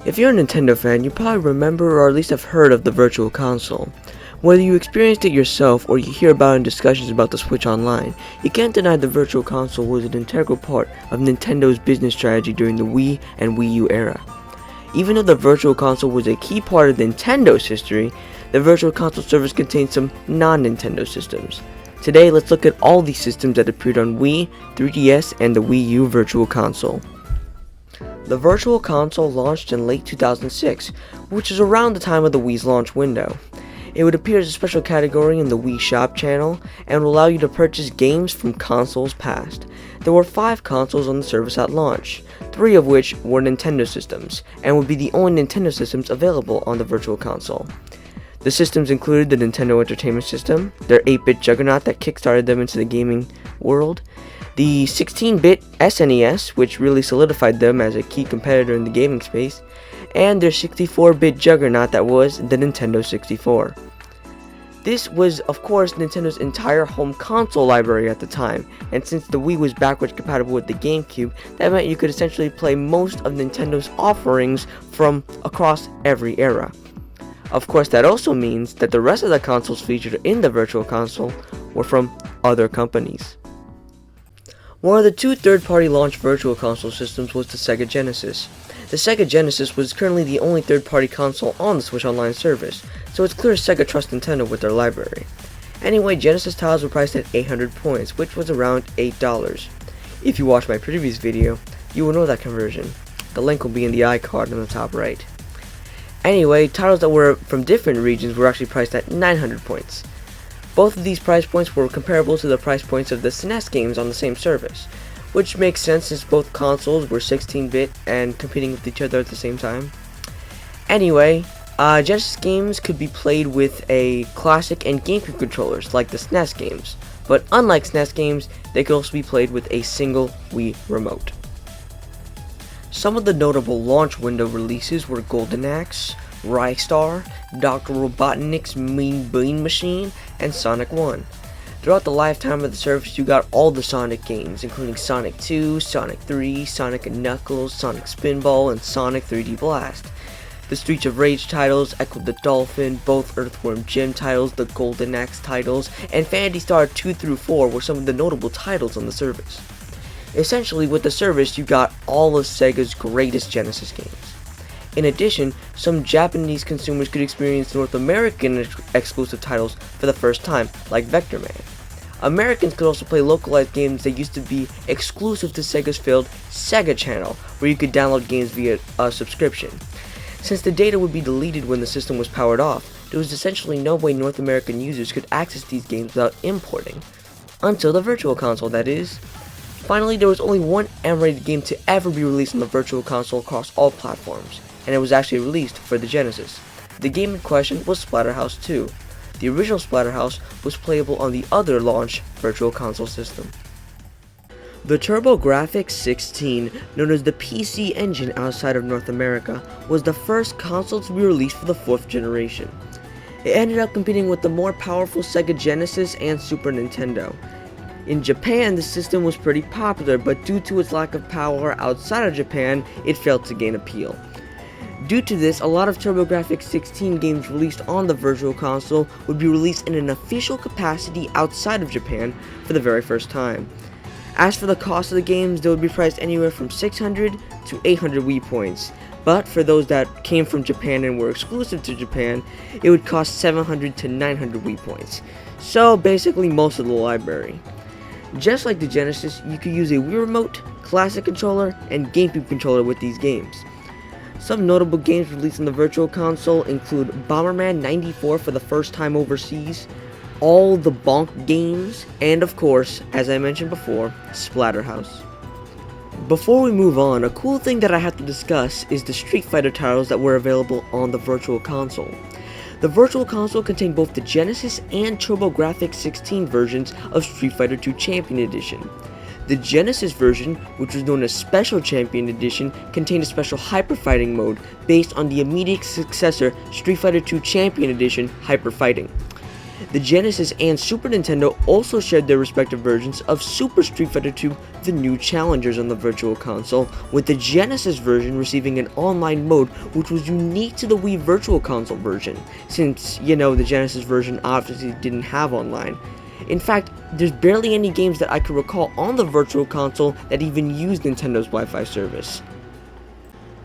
If you're a Nintendo fan, you probably remember or at least have heard of the Virtual Console. Whether you experienced it yourself or you hear about it in discussions about the Switch online, you can't deny the Virtual Console was an integral part of Nintendo's business strategy during the Wii and Wii U era. Even though the Virtual Console was a key part of Nintendo's history, the Virtual Console service contains some non-Nintendo systems. Today, let's look at all these systems that appeared on Wii, 3DS, and the Wii U Virtual Console. The Virtual Console launched in late 2006, which is around the time of the Wii's launch window. It would appear as a special category in the Wii Shop channel and would allow you to purchase games from consoles past. There were 5 consoles on the service at launch, 3 of which were Nintendo systems, and would be the only Nintendo systems available on the Virtual Console. The systems included the Nintendo Entertainment System, their 8-bit juggernaut that kickstarted them into the gaming world, the 16-bit SNES, which really solidified them as a key competitor in the gaming space, and their 64-bit juggernaut that was the Nintendo 64. This was, of course, Nintendo's entire home console library at the time, and since the Wii was backwards compatible with the GameCube, that meant you could essentially play most of Nintendo's offerings from across every era. Of course, that also means that the rest of the consoles featured in the Virtual Console were from other companies. One of the 2 third-party launch Virtual Console systems was the Sega Genesis. The Sega Genesis was currently the only third-party console on the Switch Online service, so it's clear Sega trusts Nintendo with their library. Anyway, Genesis titles were priced at 800 points, which was around $8. If you watched my previous video, you will know that conversion. The link will be in the iCard on the top right. Anyway, titles that were from different regions were actually priced at 900 points. Both of these price points were comparable to the price points of the SNES games on the same service, which makes sense since both consoles were 16-bit and competing with each other at the same time. Anyway, Genesis games could be played with a classic and GameCube controllers like the SNES games, but unlike SNES games, they could also be played with a single Wii remote. Some of the notable launch window releases were Golden Axe, Rystar, Dr. Robotnik's Mean Bean Machine, and Sonic 1. Throughout the lifetime of the service, you got all the Sonic games, including Sonic 2, Sonic 3, Sonic & Knuckles, Sonic Spinball, and Sonic 3D Blast. The Streets of Rage titles, Echo the Dolphin, both Earthworm Jim titles, the Golden Axe titles, and Phantasy Star 2 through 4 were some of the notable titles on the service. Essentially, with the service, you got all of Sega's greatest Genesis games. In addition, some Japanese consumers could experience North American exclusive titles for the first time, like Vector Man. Americans could also play localized games that used to be exclusive to Sega's failed Sega channel, where you could download games via a subscription. Since the data would be deleted when the system was powered off, there was essentially no way North American users could access these games without importing. Until the Virtual Console, that is. Finally, there was only one M-rated game to ever be released on the Virtual Console across all platforms, and it was actually released for the Genesis. The game in question was Splatterhouse 2. The original Splatterhouse was playable on the other launch Virtual Console system. The TurboGrafx 16, known as the PC Engine outside of North America, was the first console to be released for the 4th generation. It ended up competing with the more powerful Sega Genesis and Super Nintendo. In Japan, the system was pretty popular, but due to its lack of power outside of Japan, it failed to gain appeal. Due to this, a lot of TurboGrafx 16 games released on the Virtual Console would be released in an official capacity outside of Japan for the very first time. As for the cost of the games, they would be priced anywhere from 600 to 800 Wii points, but for those that came from Japan and were exclusive to Japan, it would cost 700 to 900 Wii points, so basically most of the library. Just like the Genesis, you could use a Wii Remote, Classic Controller, and GameCube Controller with these games. Some notable games released on the Virtual Console include Bomberman 94 for the first time overseas, all the Bonk games, and of course, as I mentioned before, Splatterhouse. Before we move on, a cool thing that I have to discuss is the Street Fighter titles that were available on the Virtual Console. The Virtual Console contained both the Genesis and TurboGrafx 16 versions of Street Fighter II Champion Edition. The Genesis version, which was known as Special Champion Edition, contained a special Hyper Fighting mode based on the immediate successor Street Fighter II Champion Edition Hyper Fighting. The Genesis and Super Nintendo also shared their respective versions of Super Street Fighter II: The New Challengers on the Virtual Console, with the Genesis version receiving an online mode which was unique to the Wii Virtual Console version, since, the Genesis version obviously didn't have online. In fact, there's barely any games that I could recall on the Virtual Console that even used Nintendo's Wi-Fi service.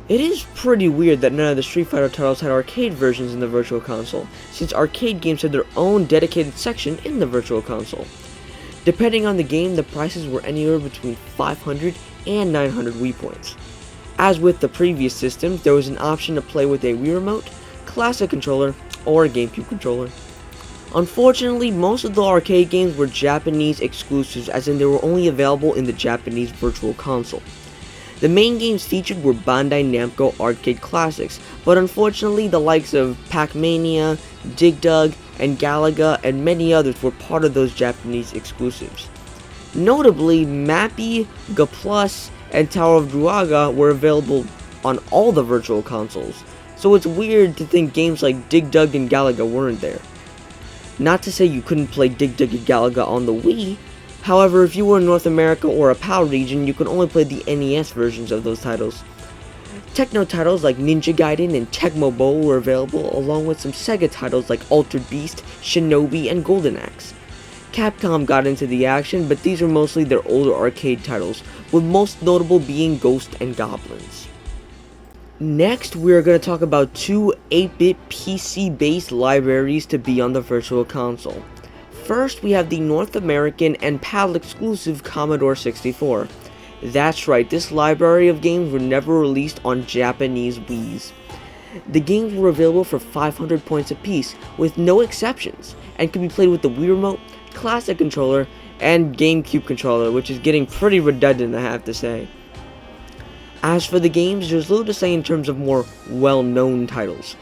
It is pretty weird that none of the Street Fighter titles had arcade versions in the Virtual Console, since arcade games had their own dedicated section in the Virtual Console. Depending on the game, the prices were anywhere between 500 and 900 Wii points. As with the previous systems, there was an option to play with a Wii Remote, Classic Controller, or a GameCube controller. Unfortunately, most of the arcade games were Japanese exclusives, as in they were only available in the Japanese Virtual Console. The main games featured were Bandai Namco arcade classics, but unfortunately the likes of Pac-Mania, Dig Dug, and Galaga, and many others were part of those Japanese exclusives. Notably, Mappy, Ga Plus, and Tower of Druaga were available on all the Virtual Consoles, so it's weird to think games like Dig Dug and Galaga weren't there. Not to say you couldn't play Dig Dug and Galaga on the Wii. However, if you were in North America or a PAL region, you could only play the NES versions of those titles. Techno titles like Ninja Gaiden and Tecmo Bowl were available, along with some Sega titles like Altered Beast, Shinobi, and Golden Axe. Capcom got into the action, but these were mostly their older arcade titles, with most notable being Ghost and Goblins. Next, we are going to talk about two 8-bit PC-based libraries to be on the Virtual Console. First, we have the North American and PAL exclusive Commodore 64. That's right, this library of games were never released on Japanese Wiis. The games were available for 500 points apiece, with no exceptions, and could be played with the Wii Remote, Classic Controller, and GameCube controller, which is getting pretty redundant, I have to say. As for the games, there's little to say in terms of more well-known titles.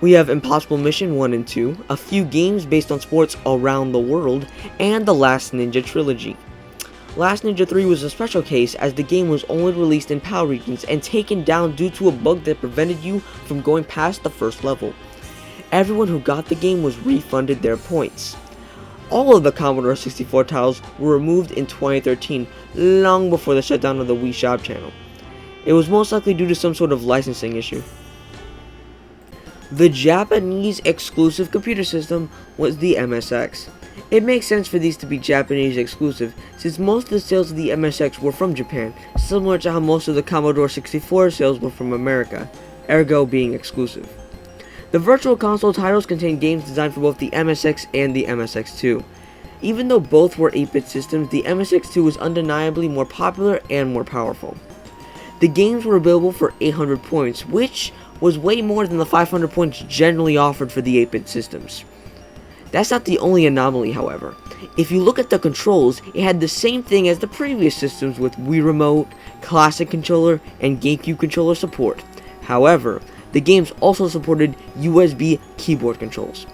We have Impossible Mission 1 and 2, a few games based on sports around the world, and the Last Ninja trilogy. Last Ninja 3 was a special case, as the game was only released in PAL regions and taken down due to a bug that prevented you from going past the first level. Everyone who got the game was refunded their points. All of the Commodore 64 titles were removed in 2013, long before the shutdown of the Wii Shop channel. It was most likely due to some sort of licensing issue. The Japanese exclusive computer system was the MSX. It makes sense for these to be Japanese exclusive, since most of the sales of the MSX were from Japan, similar to how most of the Commodore 64 sales were from America, ergo being exclusive. The Virtual Console titles contained games designed for both the MSX and the MSX2. Even though both were 8-bit systems, the MSX2 was undeniably more popular and more powerful. The games were available for 800 points, which was way more than the 500 points generally offered for the 8-bit systems. That's not the only anomaly, however. If you look at the controls, it had the same thing as the previous systems with Wii Remote, Classic Controller, and GameCube controller support. However, the games also supported USB keyboard controls.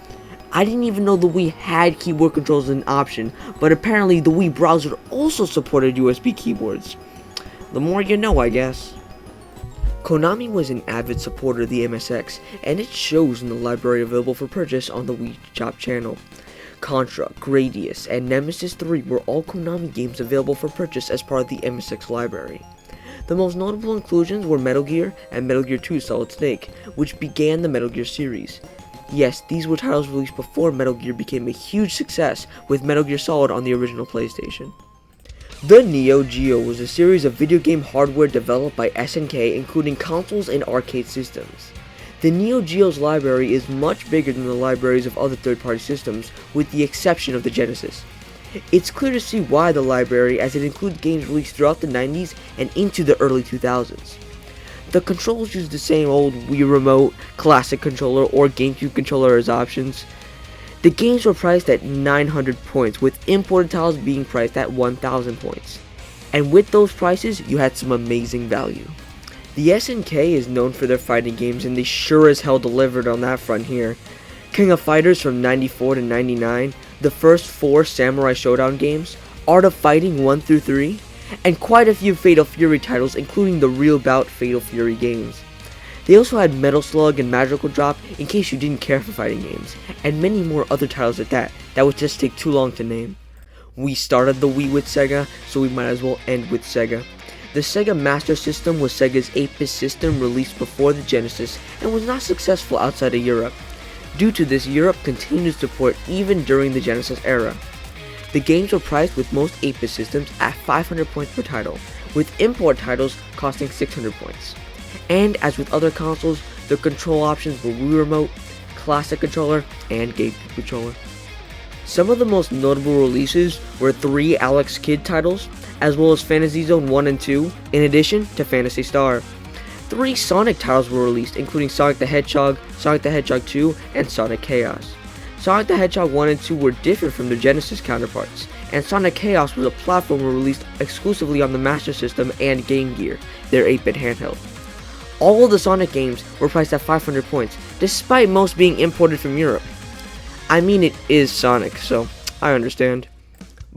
I didn't even know the Wii had keyboard controls as an option, but apparently the Wii browser also supported USB keyboards. The more you know, I guess. Konami was an avid supporter of the MSX, and it shows in the library available for purchase on the Wii Shop channel. Contra, Gradius, and Nemesis 3 were all Konami games available for purchase as part of the MSX library. The most notable inclusions were Metal Gear and Metal Gear 2 Solid Snake, which began the Metal Gear series. Yes, these were titles released before Metal Gear became a huge success with Metal Gear Solid on the original PlayStation. The Neo Geo was a series of video game hardware developed by SNK, including consoles and arcade systems. The Neo Geo's library is much bigger than the libraries of other third-party systems, with the exception of the Genesis. It's clear to see why the library, as it includes games released throughout the 90s and into the early 2000s. The controls use the same old Wii Remote, Classic Controller, or GameCube controller as options. The games were priced at 900 points, with imported titles being priced at 1000 points. And with those prices, you had some amazing value. The SNK is known for their fighting games, and they sure as hell delivered on that front here. King of Fighters from 94 to 99, the first 4 Samurai Showdown games, Art of Fighting 1 through 3, and quite a few Fatal Fury titles, including the Real Bout Fatal Fury games. They also had Metal Slug and Magical Drop in case you didn't care for fighting games, and many more other titles at that would just take too long to name. We started the Wii with Sega, so we might as well end with Sega. The Sega Master System was Sega's 8-bit system released before the Genesis and was not successful outside of Europe. Due to this, Europe continued support even during the Genesis era. The games were priced with most 8-bit systems at 500 points per title, with import titles costing 600 points. And as with other consoles, the control options were Wii Remote, Classic Controller, and GameCube Controller. Some of the most notable releases were 3 Alex Kidd titles, as well as Fantasy Zone 1 and 2, in addition to Phantasy Star. 3 Sonic titles were released, including Sonic the Hedgehog, Sonic the Hedgehog 2, and Sonic Chaos. Sonic the Hedgehog 1 and 2 were different from their Genesis counterparts, and Sonic Chaos was a platformer released exclusively on the Master System and Game Gear, their 8-bit handheld. All of the Sonic games were priced at 500 points, despite most being imported from Europe. I mean, it is Sonic, so I understand.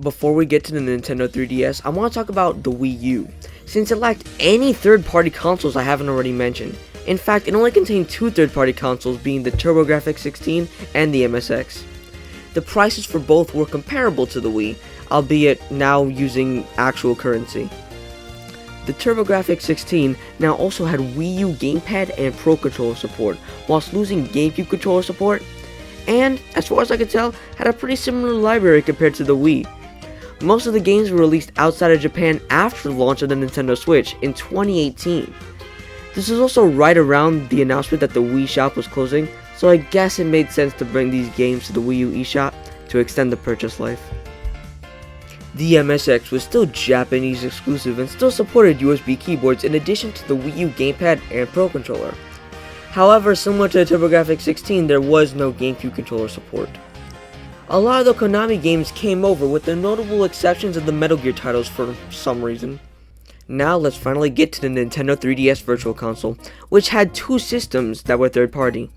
Before we get to the Nintendo 3DS, I want to talk about the Wii U, since it lacked any third-party consoles I haven't already mentioned. In fact, it only contained 2 third-party consoles, being the TurboGrafx-16 and the MSX. The prices for both were comparable to the Wii, albeit now using actual currency. The TurboGrafx-16 now also had Wii U gamepad and Pro Controller support, whilst losing GameCube controller support, and, as far as I could tell, had a pretty similar library compared to the Wii. Most of the games were released outside of Japan after the launch of the Nintendo Switch in 2018. This was also right around the announcement that the Wii shop was closing, so I guess it made sense to bring these games to the Wii U eShop to extend the purchase life. The MSX was still Japanese exclusive and still supported USB keyboards in addition to the Wii U gamepad and Pro Controller. However, similar to the TurboGrafx-16, there was no GameCube controller support. A lot of the Konami games came over, with the notable exceptions of the Metal Gear titles for some reason. Now let's finally get to the Nintendo 3DS Virtual Console, which had 2 systems that were third-party.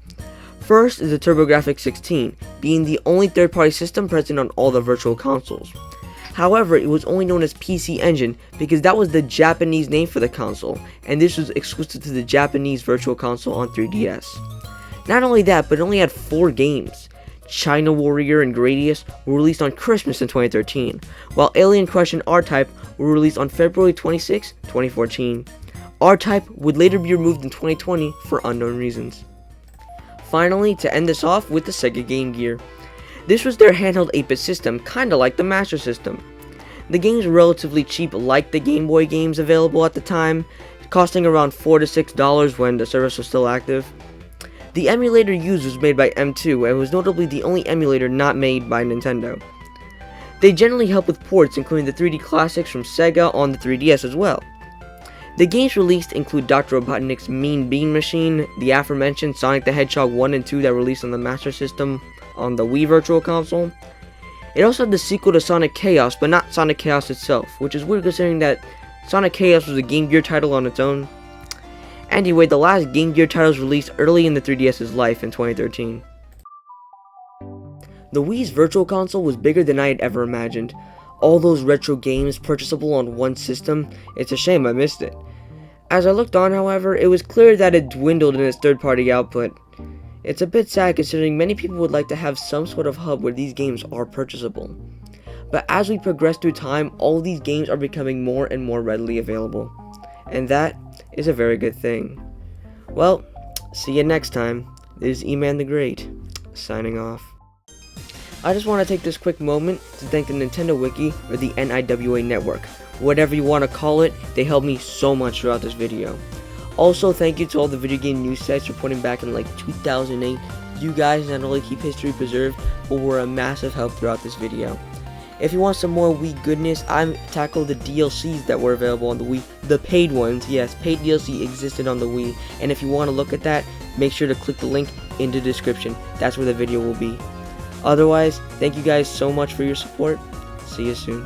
First is the TurboGrafx-16, being the only third-party system present on all the Virtual Consoles. However, it was only known as PC Engine because that was the Japanese name for the console, and this was exclusive to the Japanese Virtual Console on 3DS. Not only that, but it only had 4 games. China Warrior and Gradius were released on Christmas in 2013, while Alien Crush and R-Type were released on February 26, 2014. R-Type would later be removed in 2020 for unknown reasons. Finally, to end this off with the Sega Game Gear. This was their handheld 8-bit system, kinda like the Master System. The games were relatively cheap, like the Game Boy games available at the time, costing around $4 to $6 when the service was still active. The emulator used was made by M2 and was notably the only emulator not made by Nintendo. They generally help with ports, including the 3D classics from Sega on the 3DS as well. The games released include Dr. Robotnik's Mean Bean Machine, the aforementioned Sonic the Hedgehog 1 and 2 that released on the Master System on the Wii Virtual Console. It also had the sequel to Sonic Chaos, but not Sonic Chaos itself, which is weird considering that Sonic Chaos was a Game Gear title on its own. Anyway, the last Game Gear title was released early in the 3DS's life in 2013. The Wii's Virtual Console was bigger than I had ever imagined. All those retro games purchasable on one system, it's a shame I missed it. As I looked on, however, it was clear that it dwindled in its third-party output. It's a bit sad considering many people would like to have some sort of hub where these games are purchasable. But as we progress through time, all these games are becoming more and more readily available. And that is a very good thing. Well, see you next time. This is E-Man the Great, signing off. I just want to take this quick moment to thank the Nintendo Wiki or the NIWA Network. Whatever you want to call it, they helped me so much throughout this video. Also, thank you to all the video game news sites reporting back in like 2008. You guys not only keep history preserved, but were a massive help throughout this video. If you want some more Wii goodness, I tackled the DLCs that were available on the Wii. The paid ones, yes, paid DLC existed on the Wii. And if you want to look at that, make sure to click the link in the description. That's where the video will be. Otherwise, thank you guys so much for your support. See you soon.